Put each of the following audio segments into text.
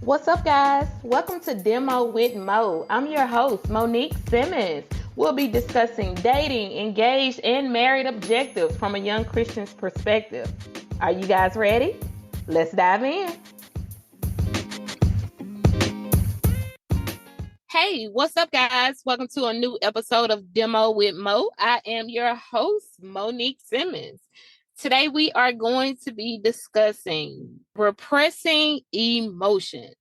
What's up, guys? Welcome to Demo with Mo. I'm your host, Monique Simmons. We'll be discussing dating, engaged, and married objectives from a young Christian's perspective. Are you guys ready? Let's dive in. Hey, what's up, guys? Welcome to a new episode of Demo with Mo. I am your host, Monique Simmons. Today, we are going to be discussing repressing emotions.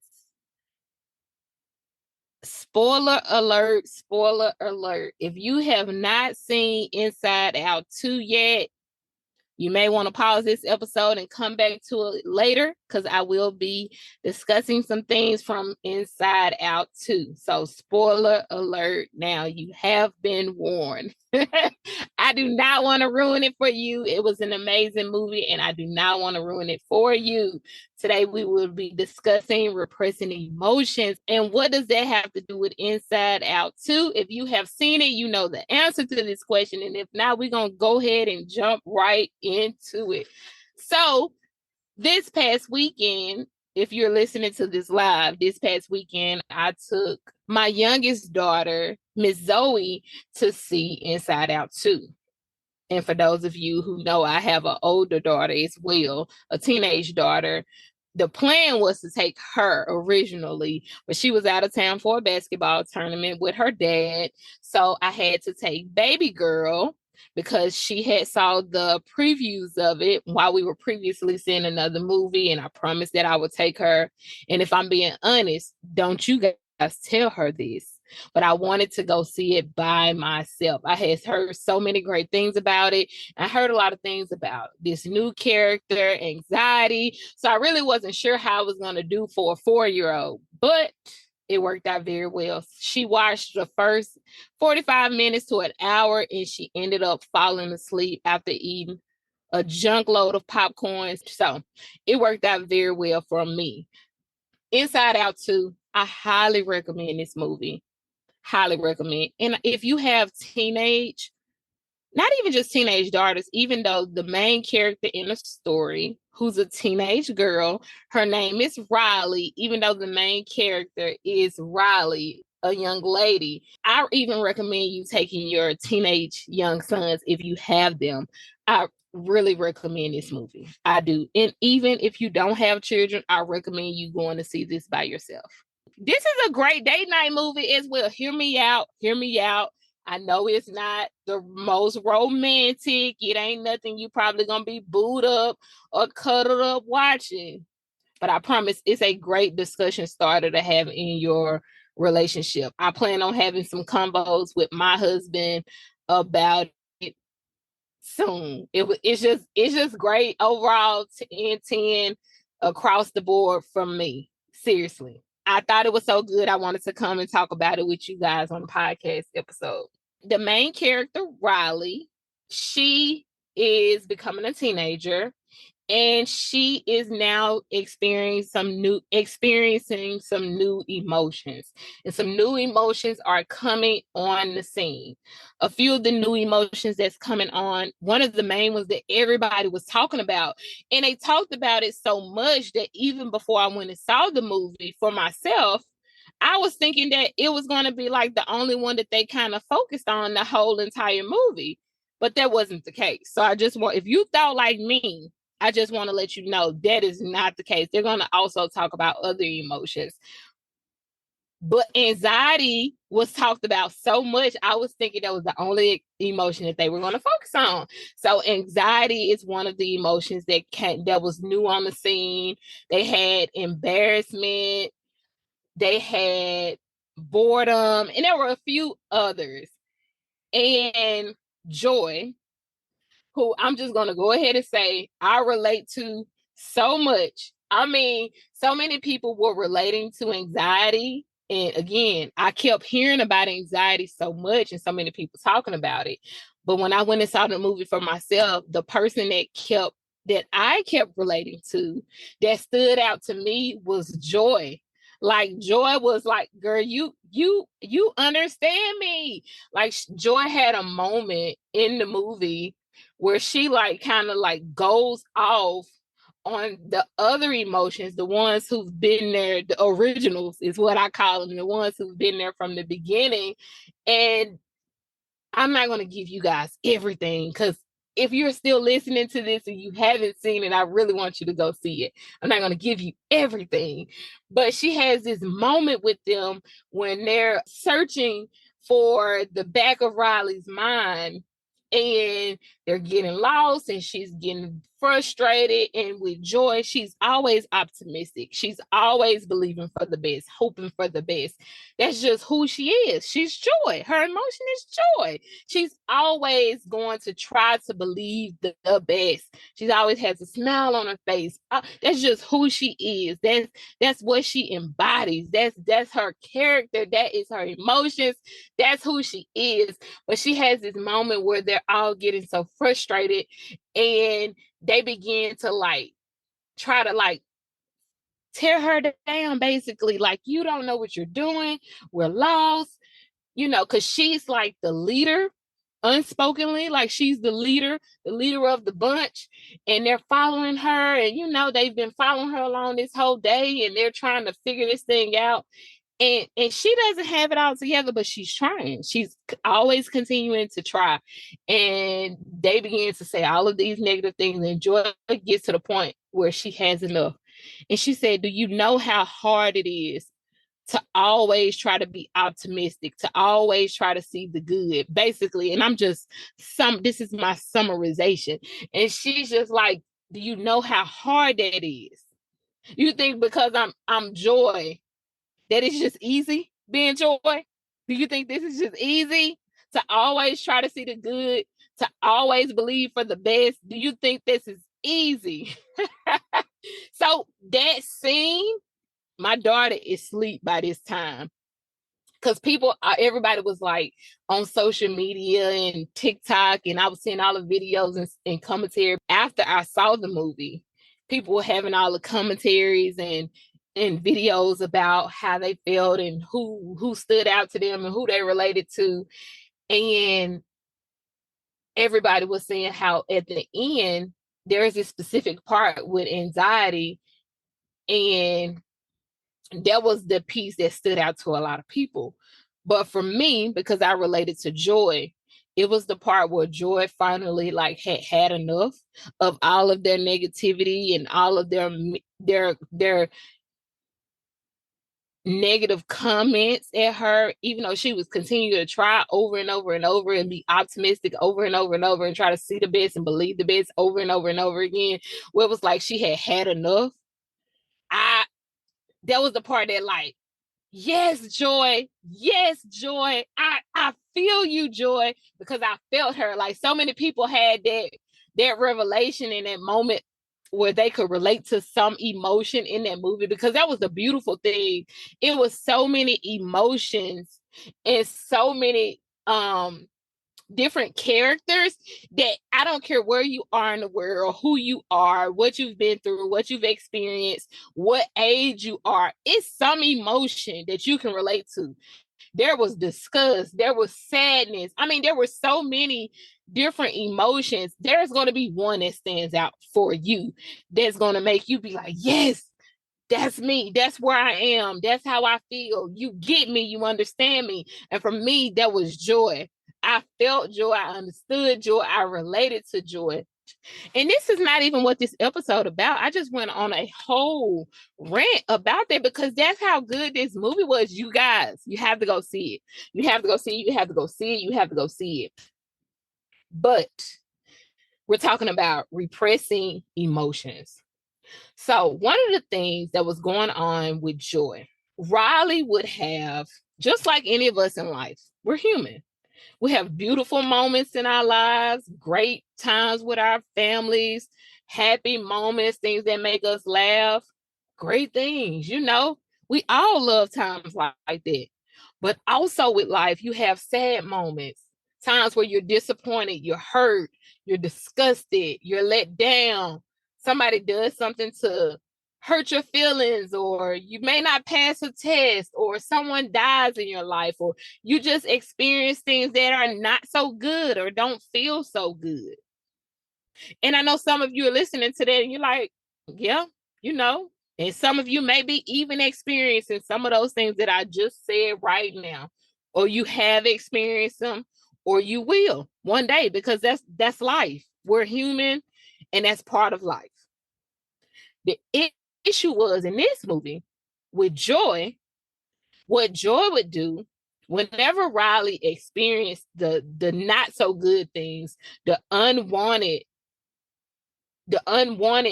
Spoiler alert, spoiler alert. If you have not seen Inside Out 2 yet, you may want to pause this episode and come back to it later because I will be discussing some things from Inside Out 2. So, spoiler alert. Now, you have been warned. I do not want to ruin it for you. It was an amazing movie, and I do not want to ruin it for you. Today, we will be discussing repressing emotions. And what does that have to do with Inside Out 2? If you have seen it, you know the answer to this question. And if not, we're going to go ahead and jump right into it. So, this past weekend, if you're listening to this live, this past weekend, I took my youngest daughter, Miss Zoey, to see Inside Out 2. And for those of you who know, I have an older daughter as well, a teenage daughter. The plan was to take her originally, but she was out of town for a basketball tournament with her dad. So I had to take baby girl because she had saw the previews of it while we were previously seeing another movie. And I promised that I would take her. And if I'm being honest, don't you guys tell her this. But I wanted to go see it by myself. I had heard so many great things about it. I heard a lot of things about this new character, anxiety. So I really wasn't sure how I was going to do for a 4-year-old, but it worked out very well. She watched the first 45 minutes to an hour and she ended up falling asleep after eating a junk load of popcorn. So it worked out very well for me. Inside Out 2, I highly recommend this movie. Highly recommend. And if you have not even just teenage daughters, even though the main character in the story, who's a teenage girl, her name is Riley, even though the main character is Riley, a young lady, I even recommend you taking your teenage young sons if you have them. I really recommend this movie. I do. And even if you don't have children, I recommend you going to see this by yourself. This is a great date night movie as well. Hear me out. Hear me out. I know it's not the most romantic. It ain't nothing you probably going to be booed up or cuddled up watching. But I promise it's a great discussion starter to have in your relationship. I plan on having some combos with my husband about it soon. It's just great overall 10 across the board from me. Seriously. I thought it was so good. I wanted to come and talk about it with you guys on the podcast episode. The main character, Riley, she is becoming a teenager and she is now experiencing some new emotions. And some new emotions are coming on the scene. A few of the new emotions that's coming on, one of the main ones that everybody was talking about. And they talked about it so much that even before I went and saw the movie for myself, I was thinking that it was going to be like the only one that they kind of focused on the whole entire movie. But that wasn't the case. So I just want, if you thought like me, I just want to let you know that is not the case. They're going to also talk about other emotions. But anxiety was talked about so much, I was thinking that was the only emotion that they were going to focus on. So anxiety is one of the emotions that was new on the scene. They had embarrassment. They had boredom. And there were a few others. And joy, who I'm just going to go ahead and say I relate to so much. I mean, so many people were relating to anxiety. And again, I kept hearing about anxiety so much and so many people talking about it. But when I went and saw the movie for myself, the person that I kept relating to that stood out to me was Joy. Like Joy was like, girl, you understand me. Like Joy had a moment in the movie where she like kind of like goes off on the other emotions, the ones who've been there, the originals is what I call them, the ones who've been there from the beginning. And I'm not going to give you guys everything, because if you're still listening to this and you haven't seen it, I really want you to go see it. I'm not going to give you everything, but she has this moment with them when they're searching for the back of Riley's mind, and they're getting lost and she's getting frustrated. And with Joy, she's always optimistic. She's always believing for the best, hoping for the best. That's just who she is. She's Joy. Her emotion is joy. She's always going to try to believe the best. She always has a smile on her face. That's just who she is. That's what she embodies. That's her character. That is her emotions. That's who she is. But she has this moment where they're all getting so frustrated, and they begin to like try to like tear her down, basically. Like, you don't know what you're doing. We're lost, because she's like the leader, unspokenly, like she's the leader of the bunch, and they're following her. And they've been following her along this whole day, and they're trying to figure this thing out. And she doesn't have it all together, but she's trying. She's always continuing to try. And they begin to say all of these negative things, and Joy gets to the point where she has enough. And she said, do you know how hard it is to always try to be optimistic, to always try to see the good, basically? And this is my summarization. And she's just like, do you know how hard that is? You think because I'm Joy, that it's just easy being Joy? Do you think this is just easy to always try to see the good, to always believe for the best? Do you think this is easy? So that scene, my daughter is asleep by this time, because everybody was like on social media and TikTok, and I was seeing all the videos and commentary after I saw the movie. People were having all the commentaries and videos about how they felt and who stood out to them and who they related to. And everybody was saying how at the end, there is a specific part with anxiety, and that was the piece that stood out to a lot of people. But for me, because I related to Joy, it was the part where Joy finally like had enough of all of their negativity and all of their negative comments at her, even though she was continuing to try over and over and over and be optimistic over and over and over and try to see the best and believe the best over and over and over again. Where it was like she had enough. That was the part that like, yes, Joy. Yes, Joy. I feel you, Joy, because I felt her. Like, so many people had that revelation in that moment where they could relate to some emotion in that movie, because that was the beautiful thing. It was so many emotions and so many different characters that I don't care where you are in the world, who you are, what you've been through, what you've experienced, what age you are. It's some emotion that you can relate to. There was disgust, there was sadness. I mean, there were so many different emotions. There's going to be one that stands out for you, that's going to make you be like, yes, that's me. That's where I am. That's how I feel. You get me. You understand me. And for me, that was Joy. I felt Joy. I understood Joy. I related to Joy. And this is not even what this episode about. I just went on a whole rant about that, because that's how good this movie was. You guys, you have to go see it. You have to go see it. You have to go see it. You have to go see it. But we're talking about repressing emotions. So one of the things that was going on with Joy, Riley would have, just like any of us in life, we're human. We have beautiful moments in our lives, great times with our families, happy moments, things that make us laugh, great things. We all love times like that. But also with life, you have sad moments, times where you're disappointed, you're hurt, you're disgusted, you're let down. Somebody does something to hurt your feelings, or you may not pass a test, or someone dies in your life, or you just experience things that are not so good or don't feel so good. And I know some of you are listening to that and you're like, Yeah, you know, and some of you may be even experiencing some of those things that I just said right now, or you have experienced them, or you will one day, because that's life. We're human, and that's part of life. The issue was in this movie with Joy, what Joy would do whenever Riley experienced the not so good things, the unwanted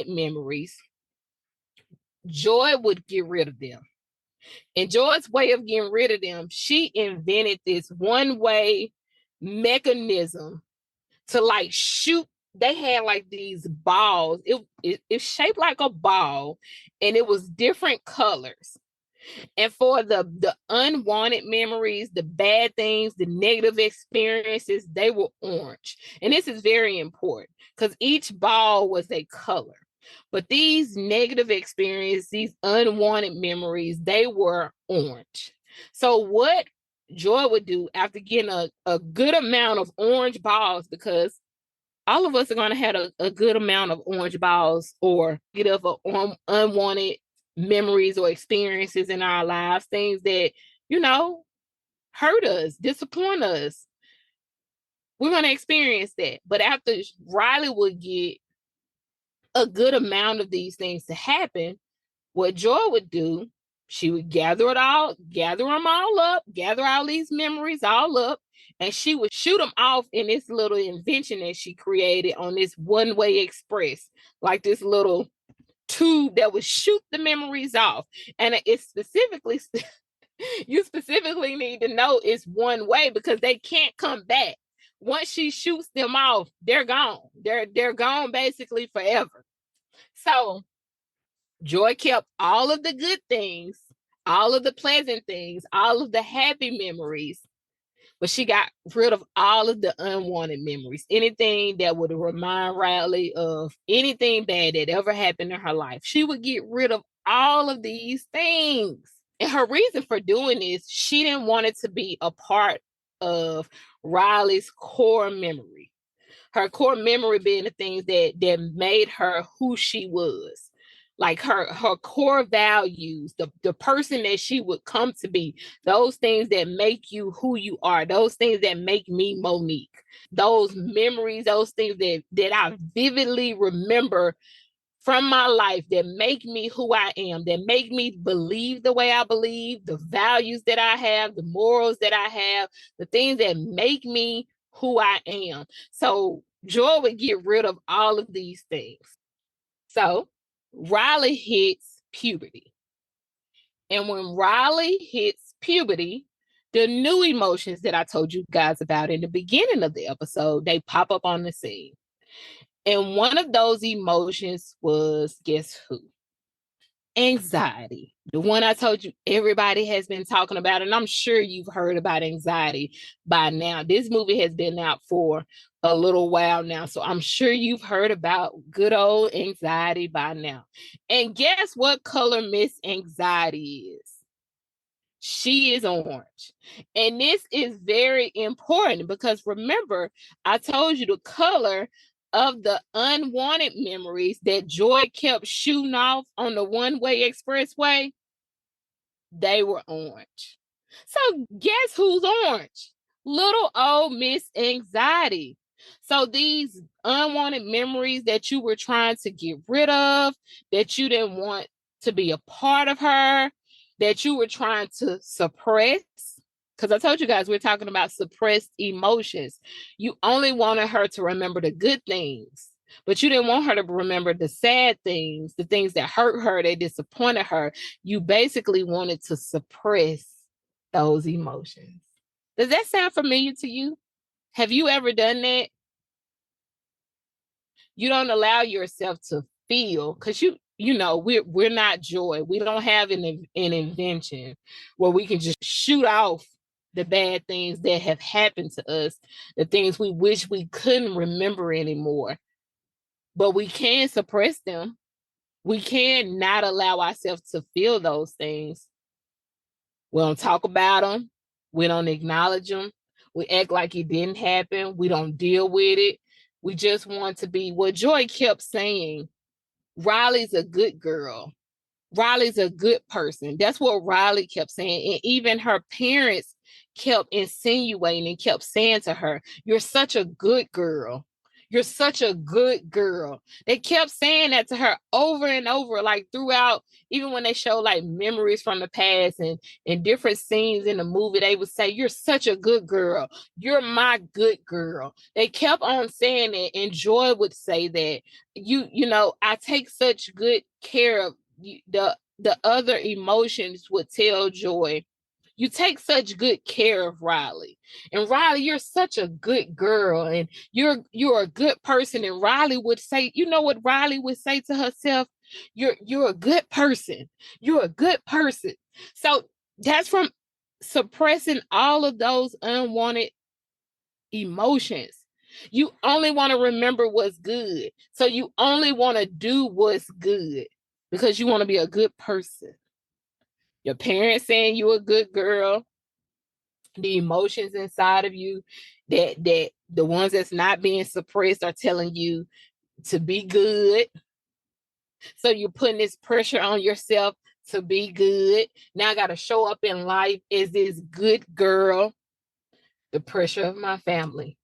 memories, Joy would get rid of them. And Joy's way of getting rid of them, she invented this one-way mechanism to like shoot. They had like these balls. It's shaped like a ball, and it was different colors. And for the unwanted memories, the bad things, the negative experiences, they were orange. And this is very important because each ball was a color. But these negative experiences, these unwanted memories, they were orange. So what Joy would do after getting a good amount of orange balls, because all of us are going to have a good amount of orange balls or get up unwanted memories or experiences in our lives, things that, hurt us, disappoint us. We're going to experience that. But after Riley would get a good amount of these things to happen, what Joy would do, she would gather them all up, gather all these memories all up, and she would shoot them off in this little invention that she created on this one-way express, like this little tube that would shoot the memories off. And it's specifically, you specifically need to know it's one way because they can't come back. Once she shoots them off, they're gone. They're gone basically forever. So Joy kept all of the good things, all of the pleasant things, all of the happy memories, but she got rid of all of the unwanted memories. Anything that would remind Riley of anything bad that ever happened in her life. She would get rid of all of these things. And her reason for doing this, she didn't want it to be a part of Riley's core memory. Her core memory being the things that made her who she was, like her core values, the person that she would come to be, those things that make you who you are, those things that make me Monique, those memories, those things that I vividly remember from my life that make me who I am, that make me believe the way I believe, the values that I have, the morals that I have, the things that make me who I am. So Joy would get rid of all of these things. So Riley hits puberty. And when Riley hits puberty, the new emotions that I told you guys about in the beginning of the episode, they pop up on the scene. And one of those emotions was, guess who? Anxiety. The one I told you everybody has been talking about, and I'm sure you've heard about anxiety by now. This movie has been out for a little while now, so I'm sure you've heard about good old anxiety by now. And guess what color Miss Anxiety is? She is orange. And this is very important because remember, I told you the color of the unwanted memories that Joy kept shooting off on the one-way expressway, they were orange. So guess who's orange? Little old Miss Anxiety. So these unwanted memories that you were trying to get rid of, that you didn't want to be a part of her, that you were trying to suppress, because I told you guys we're talking about suppressed emotions. You only wanted her to remember the good things, but you didn't want her to remember the sad things, the things that hurt her, that disappointed her. You basically wanted to suppress those emotions. Does that sound familiar to you? Have you ever done that? You don't allow yourself to feel, because we're not Joy. We don't have an invention where we can just shoot off the bad things that have happened to us, the things we wish we couldn't remember anymore. But we can suppress them. We can not allow ourselves to feel those things. We don't talk about them. We don't acknowledge them. We act like it didn't happen. We don't deal with it. We just want to be what Joy kept saying. Riley's a good girl. Riley's a good person. That's what Riley kept saying. And even her parents kept insinuating and kept saying to her, you're such a good girl. You're such a good girl. They kept saying that to her over and over, like throughout, even when they show like memories from the past and different scenes in the movie, they would say, you're such a good girl. You're my good girl. They kept on saying it, and Joy would say that, you know, I take such good care of you. The other emotions would tell Joy, you take such good care of Riley. And Riley, you're such a good girl, and you're a good person. And Riley would say, you know what Riley would say to herself? You're a good person. You're a good person. So that's from suppressing all of those unwanted emotions. You only want to remember what's good. So you only want to do what's good because you want to be a good person. Your parents saying you're a good girl, the emotions inside of you, that the ones that's not being suppressed are telling you to be good. So you're putting this pressure on yourself to be good. Now I got to show up in life as this good girl. The pressure of my family,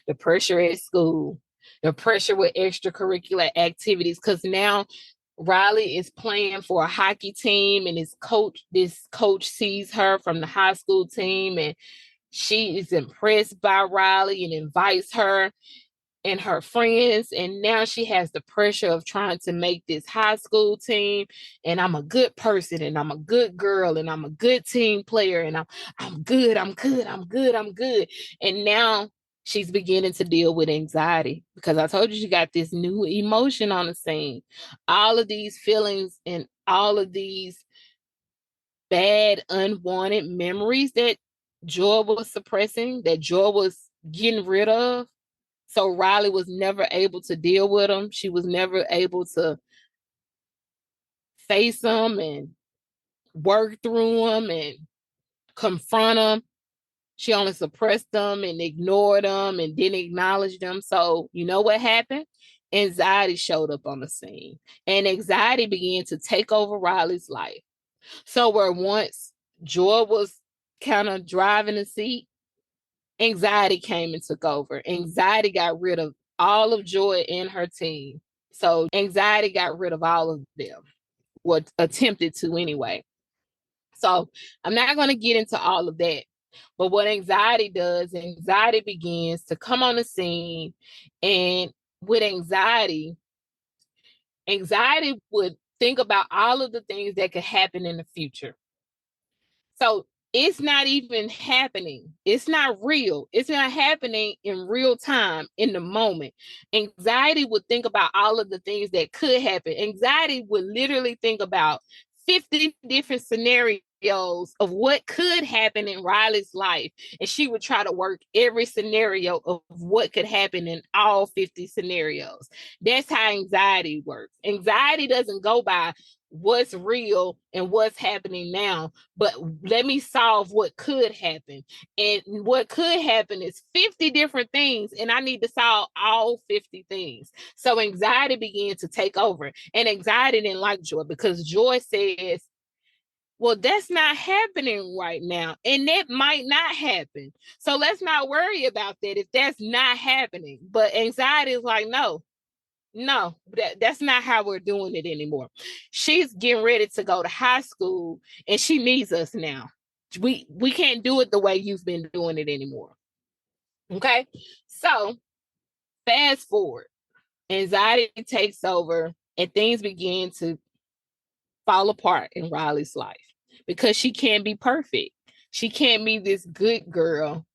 the pressure at school, the pressure with extracurricular activities. Because now Riley is playing for a hockey team, and this coach sees her from the high school team, and she is impressed by Riley and invites her and her friends. And now she has the pressure of trying to make this high school team. And I'm a good person, and I'm a good girl, and I'm a good team player, and I'm good, I'm good, I'm good, I'm good. And now she's beginning to deal with anxiety, because I told you she got this new emotion on the scene. All of these feelings and all of these bad, unwanted memories that Joy was suppressing, that Joy was getting rid of. So Riley was never able to deal with them. She was never able to face them and work through them and confront them. She only suppressed them and ignored them and didn't acknowledge them. So you know what happened? Anxiety showed up on the scene, and anxiety began to take over Riley's life. So where once Joy was kind of driving the seat, anxiety came and took over. Anxiety got rid of all of Joy and her team. So anxiety got rid of all of them, what attempted to anyway. So I'm not going to get into all of that. But what anxiety does, anxiety begins to come on the scene. And with anxiety would think about all of the things that could happen in the future. So it's not even happening. It's not real. It's not happening in real time, in the moment. Anxiety would think about all of the things that could happen. Anxiety would literally think about 50 different scenarios of what could happen in Riley's life. And she would try to work every scenario of what could happen in all 50 scenarios. That's how anxiety works. Anxiety doesn't go by what's real and what's happening now, but let me solve what could happen. And what could happen is 50 different things, and I need to solve all 50 things. So anxiety began to take over, and anxiety didn't like Joy, because Joy says, well, that's not happening right now, and that might not happen. So let's not worry about that if that's not happening. But anxiety is like, no, that's not how we're doing it anymore. She's getting ready to go to high school, and she needs us now. We can't do it the way you've been doing it anymore. Okay? So fast forward. Anxiety takes over, and things begin to fall apart in Riley's life, because she can't be perfect. She can't be this good girl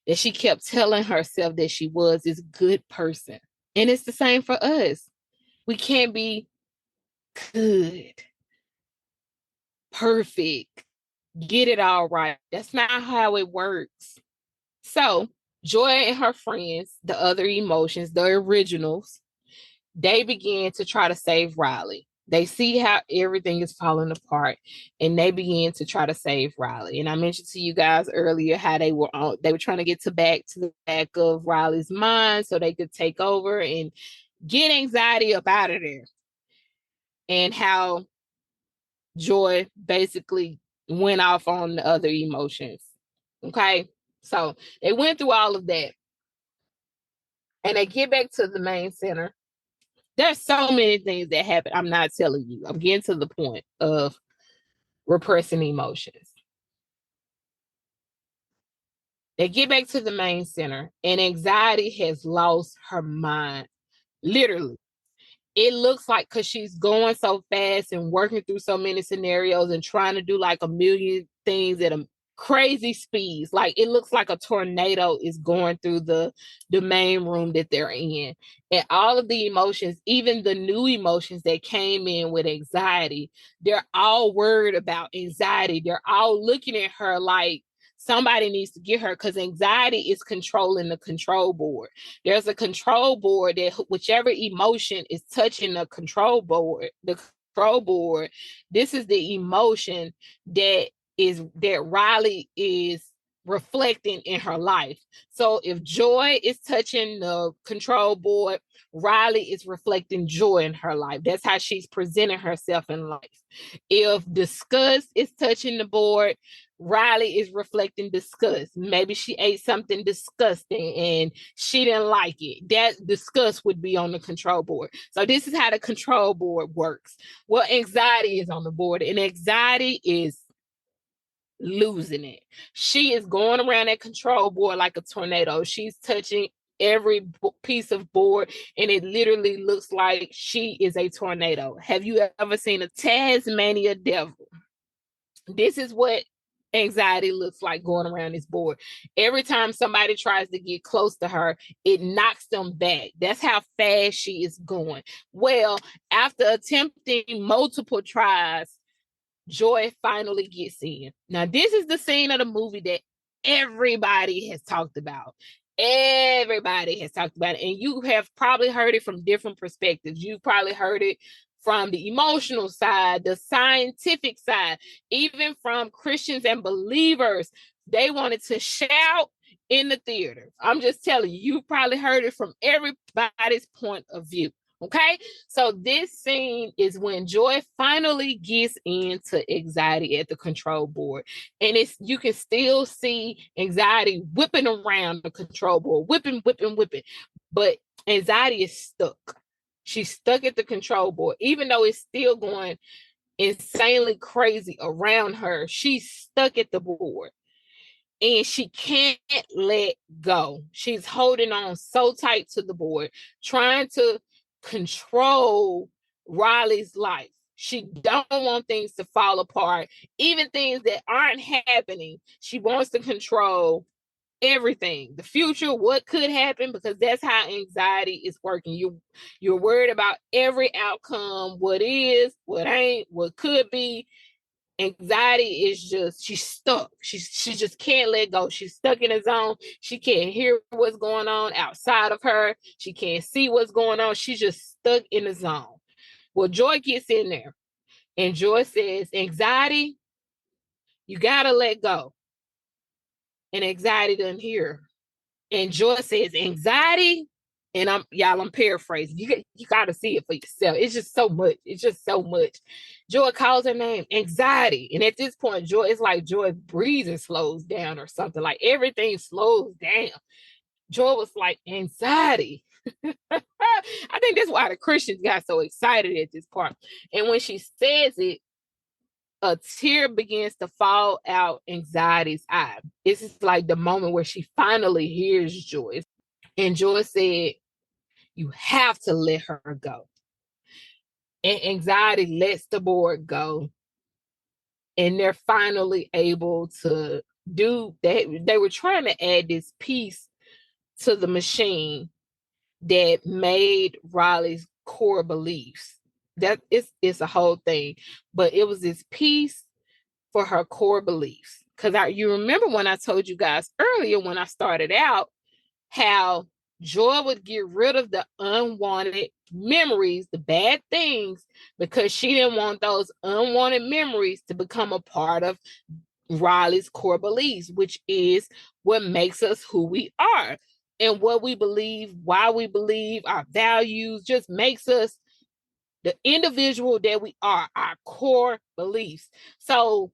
that she kept telling herself that she was, this good person. And it's the same for us. We can't be good, perfect, get it all right. That's not how it works. So Joy and her friends, the other emotions, the originals, they began to try to save Riley. They see how everything is falling apart, and they began to try to save Riley. And I mentioned to you guys earlier how they were trying to get to the back of Riley's mind so they could take over and get anxiety up out of there. and how Joy basically went off on the other emotions. Okay. So they went through all of that. And they get back to the main center. There's so many things that happen. I'm not telling you. I'm getting to the point of repressing emotions. They get back to the main center, and anxiety has lost her mind. Literally. It looks like because she's going so fast and working through so many scenarios and trying to do like a million things at a crazy speeds. Like it looks like a tornado is going through the main room that they're in. And all of the emotions, even the new emotions that came in with anxiety, they're all worried about anxiety. They're all looking at her like somebody needs to get her, because anxiety is controlling the control board. There's a control board that whichever emotion is touching the control board, this is the emotion that Riley is reflecting in her life. So if joy is touching the control board, Riley is reflecting joy in her life. That's how she's presenting herself in life. If disgust is touching the board, Riley is reflecting disgust. Maybe she ate something disgusting and she didn't like it. That disgust would be on the control board. So this is how the control board works. Well, anxiety is on the board, and anxiety is losing it. She is going around that control board like a tornado. She's touching every piece of board, and it literally looks like she is a tornado. Have you ever seen a Tasmania devil? This is what anxiety looks like going around this board. Every time somebody tries to get close to her, it knocks them back. That's how fast she is going. Well, after attempting multiple tries, Joy finally gets in. Now, this is the scene of the movie that everybody has talked about. Everybody has talked about it. And you have probably heard it from different perspectives. You've probably heard it from the emotional side, the scientific side, even from Christians and believers. They wanted to shout in the theater. I'm just telling you, you probably heard it from everybody's point of view. Okay, so this scene is when Joy finally gets into anxiety at the control board, and you can still see anxiety whipping around the control board, whipping, but anxiety is stuck. She's stuck at the control board, even though it's still going insanely crazy around her. She's stuck at the board. And she can't let go. She's holding on so tight to the board, trying to control Riley's life. She don't want things to fall apart, even things that aren't happening. She wants to control everything, the future, what could happen, because that's how anxiety is working. You're worried about every outcome, what is, what ain't, what could be. Anxiety is just, she's stuck. She just can't let go. She's stuck in a zone. She can't hear what's going on outside of her. She can't see what's going on. She's just stuck in a zone. Well, Joy gets in there, and Joy says, anxiety, you gotta let go. And anxiety doesn't hear her. And Joy says, anxiety, and I'm paraphrasing. You got to see it for yourself. It's just so much. It's just so much. Joy calls her name, anxiety. And at this point, Joy, it's like Joy's breathing slows down or something. Like everything slows down. Joy was like, anxiety. I think that's why the Christians got so excited at this part. And when she says it, a tear begins to fall out anxiety's eye. This is like the moment where she finally hears Joy. And Joy said, you have to let her go. And anxiety lets the board go. And they're finally able to do that. They were trying to add this piece to the machine that made Riley's core beliefs. That it's a whole thing. But it was this piece for her core beliefs. Because you remember when I told you guys earlier when I started out, how Joy would get rid of the unwanted memories, the bad things, because she didn't want those unwanted memories to become a part of Riley's core beliefs, which is what makes us who we are and what we believe, why we believe, our values, just makes us the individual that we are, our core beliefs. So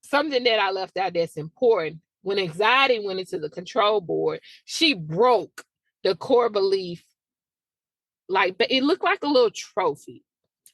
something that I left out that's important, when anxiety went into the control board, she broke the core belief. Like, but it looked like a little trophy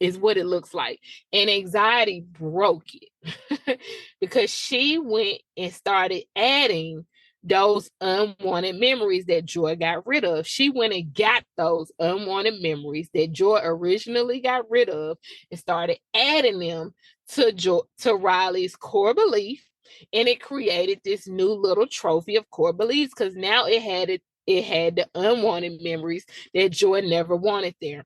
is what it looks like. And anxiety broke it because she went and started adding those unwanted memories that Joy got rid of. She went and got those unwanted memories that Joy originally got rid of and started adding them to Riley's core belief. And it created this new little trophy of core beliefs because now it had the unwanted memories that Joy never wanted there.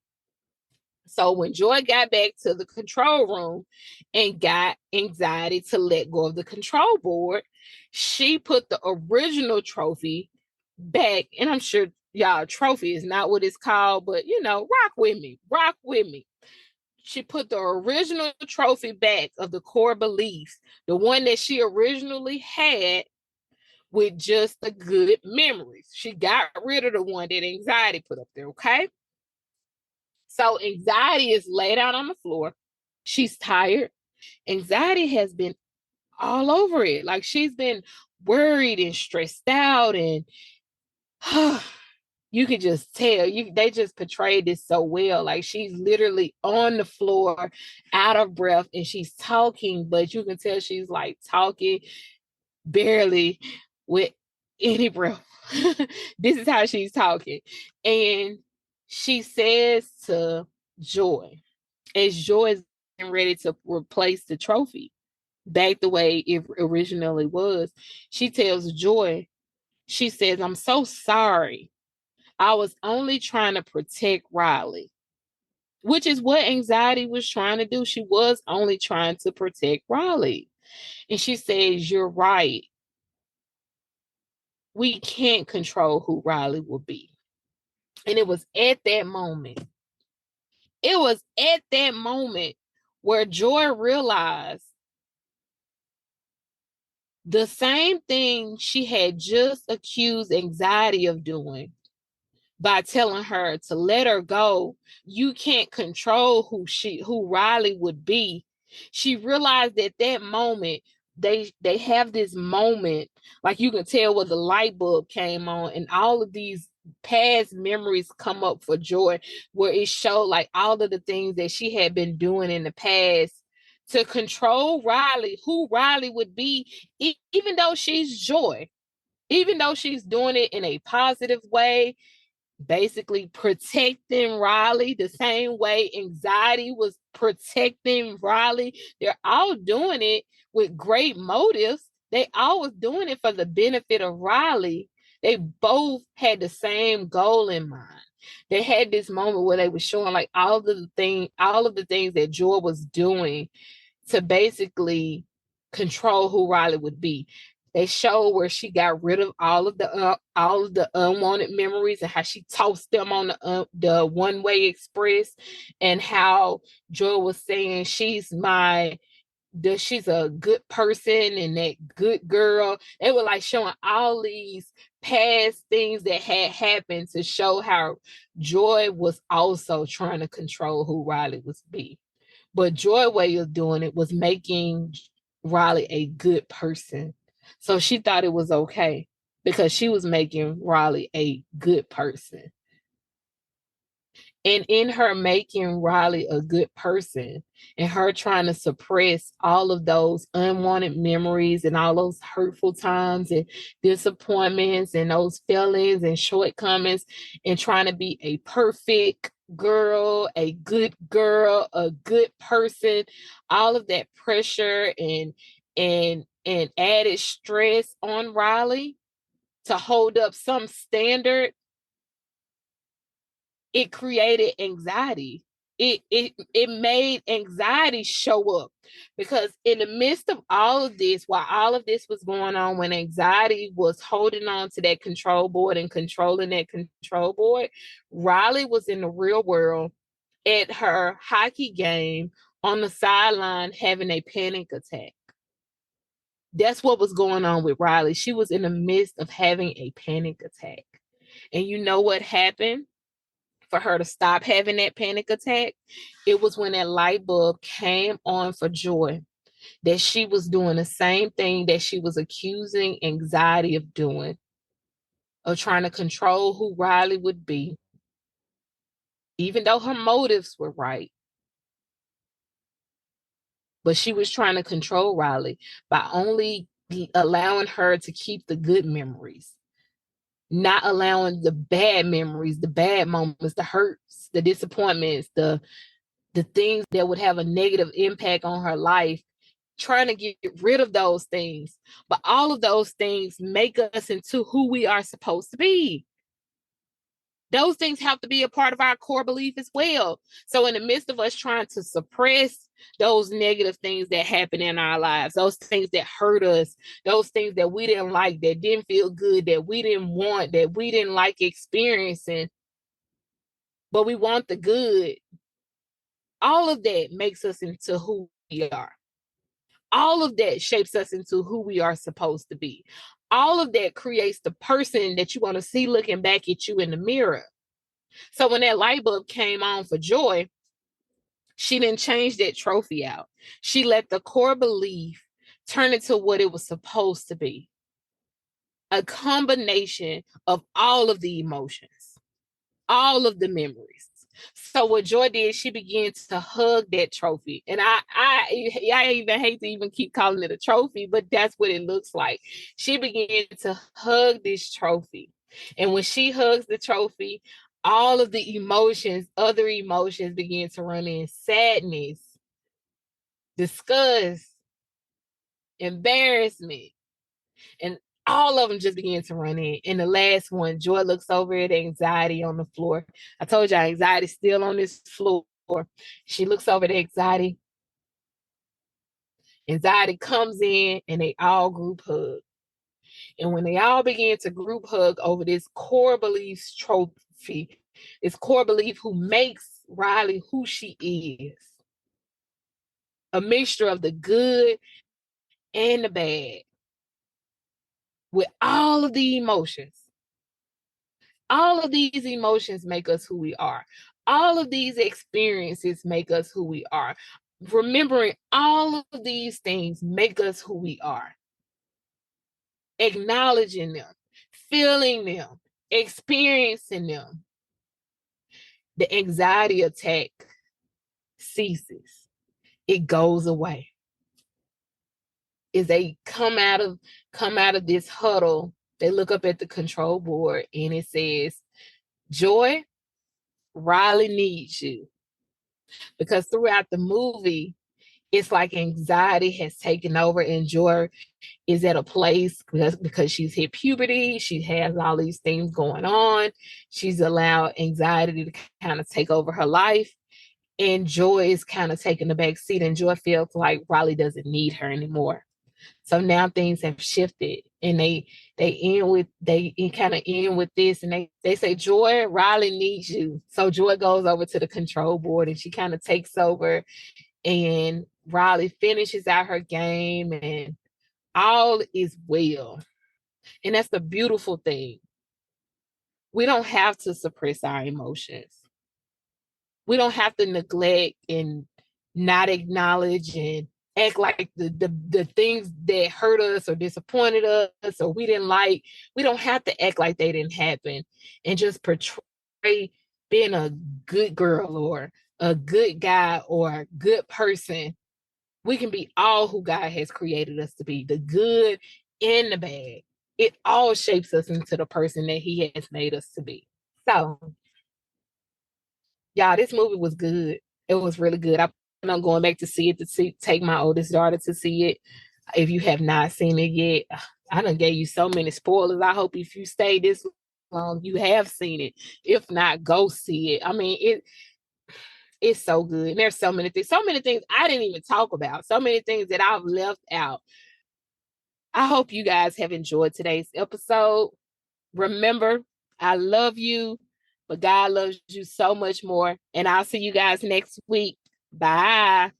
So when Joy got back to the control room and got anxiety to let go of the control board, she put the original trophy back. And I'm sure y'all, trophy is not what it's called, but rock with me, rock with me. She put the original trophy back of the core beliefs, the one that she originally had, with just the good memories. She got rid of the one that anxiety put up there, okay? So anxiety is laid out on the floor. She's tired. Anxiety has been all over it. Like, she's been worried and stressed out, and you could just tell. They just portrayed this so well. Like, she's literally on the floor, out of breath, and she's talking, but you can tell she's like talking barely with any breath. This is how she's talking. And she says to Joy, as Joy is ready to replace the trophy back the way it originally was, she tells Joy, she says, "I'm so sorry. I was only trying to protect Riley," which is what anxiety was trying to do. She was only trying to protect Riley. And she says, "You're right. We can't control who Riley will be." And it was at that moment where Joy realized the same thing she had just accused anxiety of doing by telling her to let her go. You can't control who Riley would be. She realized at that moment, they have this moment, like you can tell where the light bulb came on, and all of these past memories come up for Joy, where it showed like all of the things that she had been doing in the past to control Riley, who Riley would be, even though she's Joy, even though she's doing it in a positive way, basically protecting Riley the same way anxiety was protecting Riley. They're all doing it with great motives. They all was doing it for the benefit of Riley. They both had the same goal in mind. They had this moment where they were showing like all of the things that Joy was doing to basically control who Riley would be. They showed where she got rid of all of the unwanted memories and how she tossed them on the one-way express, and how Joy was saying she's a good person and that good girl. They were like showing all these past things that had happened to show how Joy was also trying to control who Riley was be. But Joy way of doing it was making Riley a good person. So she thought it was okay because she was making Riley a good person. And in her making Riley a good person and her trying to suppress all of those unwanted memories and all those hurtful times and disappointments and those feelings and shortcomings, and trying to be a perfect girl, a good person, all of that pressure and added stress on Riley to hold up some standard, it created anxiety. It made anxiety show up, because in the midst of all of this, while all of this was going on, when anxiety was holding on to that control board and controlling that control board, Riley was in the real world at her hockey game on the sideline having a panic attack. That's what was going on with Riley. She was in the midst of having a panic attack. And you know what happened? for her to stop having that panic attack, it was when that light bulb came on for Joy, that she was doing the same thing that she was accusing anxiety of doing, of trying to control who Riley would be, even though her motives were right. But she was trying to control Riley by only allowing her to keep the good memories, not allowing the bad memories, the bad moments, the hurts, the disappointments, the things that would have a negative impact on her life, trying to get rid of those things. But all of those things make us into who we are supposed to be. Those things have to be a part of our core belief as well. So in the midst of us trying to suppress those negative things that happen in our lives, those things that hurt us, those things that we didn't like, that didn't feel good, that we didn't want, that we didn't like experiencing, but we want the good, all of that makes us into who we are. All of that shapes us into who we are supposed to be. All of that creates the person that you want to see looking back at you in the mirror. So when that light bulb came on for Joy, she didn't change that trophy out. She let the core belief turn into what it was supposed to be. A combination of all of the emotions, all of the memories. So what Joy did, she began to hug that trophy. And I even hate to even keep calling it a trophy, but that's what it looks like. She began to hug this trophy. And when she hugs the trophy, all of the emotions, other emotions begin to run in: sadness, disgust, embarrassment, and all of them just began to run in. And the last one, Joy looks over at anxiety on the floor. I told you anxiety's still on this floor. She looks over at anxiety. Anxiety comes in and they all group hug. And when they all began to group hug over this core beliefs trophy, this core belief who makes Riley who she is, a mixture of the good and the bad, with all of the emotions. All of these emotions make us who we are. All of these experiences make us who we are. Remembering all of these things make us who we are. Acknowledging them, feeling them, experiencing them. The anxiety attack ceases. It goes away. As they come out of this huddle, they look up at the control board and it says, Joy, Riley needs you. Because throughout the movie, it's like anxiety has taken over and Joy is at a place because she's hit puberty. She has all these things going on. She's allowed anxiety to kind of take over her life. And Joy is kind of taking the back seat, and Joy feels like Riley doesn't need her anymore. So now things have shifted, and they kind of end with this, and they say, Joy, Riley needs you. So Joy goes over to the control board and she kind of takes over, and Riley finishes out her game and all is well. And that's the beautiful thing. We don't have to suppress our emotions. We don't have to neglect and not acknowledge and act like the things that hurt us or disappointed us or we didn't like. We don't have to act like they didn't happen and just portray being a good girl or a good guy or a good person. We can be all who God has created us to be, the good and the bad. It all shapes us into the person that He has made us to be. So, y'all, this movie was good. It was really good. I'm going back to see it, take my oldest daughter to see it. If you have not seen it yet, I done gave you so many spoilers. I hope if you stay this long, you have seen it. If not, go see it. I mean, it's so good. And there's so many things I didn't even talk about, so many things that I've left out. I hope you guys have enjoyed today's episode. Remember, I love you, but God loves you so much more. And I'll see you guys next week. Bye.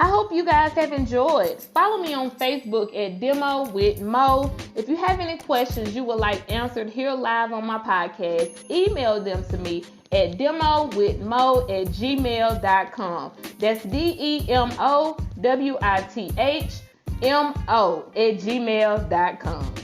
I hope you guys have enjoyed. Follow me on Facebook at Demo with Mo. If you have any questions you would like answered here live on my podcast, email them to me at demowithmo@gmail.com. That's DEMOWITHMO@gmail.com.